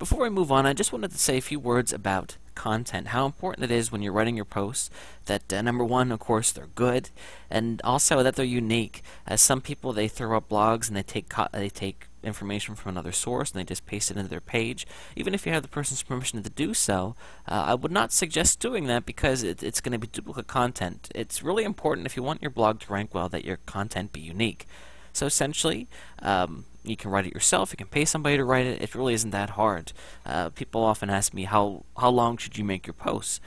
Before we move on, I just wanted to say a few words about content, how important it is when you're writing your posts that number one, of course, they're good, and also that they're unique. As some people, they throw up blogs and they take information from another source and they just paste it into their page. Even if you have the person's permission to do so, I would not suggest doing that because it's going to be duplicate content. It's really important if you want your blog to rank well that your content be unique. So essentially, you can write it yourself. You can pay somebody to write it. It really isn't that hard. People often ask me how long should you make your posts.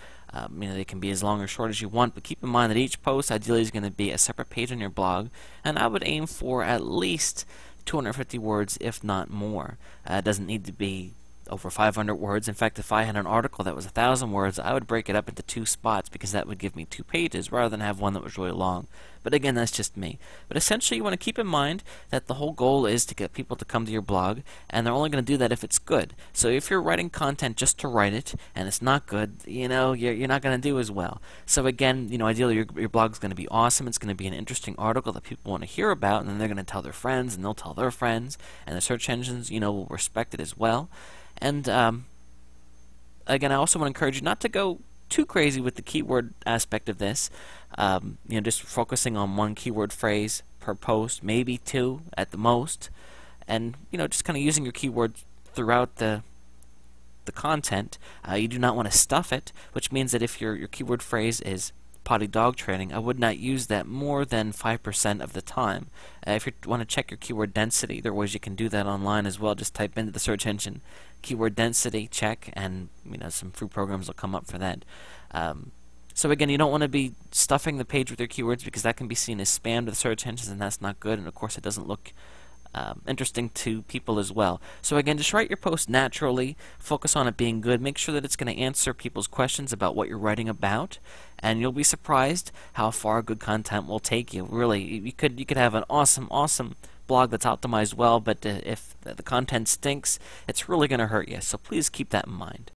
They can be as long or short as you want, but keep in mind that each post ideally is going to be a separate page on your blog, and I would aim for at least 250 words, if not more. It doesn't need to be over 500 words. In fact, if I had an article that was 1,000 words, I would break it up into 2 spots because that would give me 2 pages rather than have one that was really long. But again, that's just me. But essentially, you want to keep in mind that the whole goal is to get people to come to your blog, and they're only going to do that if it's good. So if you're writing content just to write it, and it's not good, you're not going to do as well. So again, ideally your blog is going to be awesome. It's going to be an interesting article that people want to hear about, and then they're going to tell their friends, and they'll tell their friends, and the search engines, will respect it as well. And again, I also want to encourage you not to go too crazy with the keyword aspect of this. Just focusing on one keyword phrase per post, maybe 2 at the most, and just kind of using your keywords throughout the content. You do not want to stuff it, which means that if your keyword phrase is potty dog training, I would not use that more than 5% of the time. If you want to check your keyword density, there are ways you can do that online as well. Just type into the search engine keyword density, check, and some free programs will come up for that. So again, you don't want to be stuffing the page with your keywords because that can be seen as spam to the search engines, and that's not good. And of course, it doesn't look interesting to people as well. So again, just write your post naturally, focus on it being good, make sure that it's going to answer people's questions about what you're writing about, and you'll be surprised how far good content will take you. Really, you could have an awesome blog that's optimized well, but if the content stinks, it's really going to hurt you. So please keep that in mind.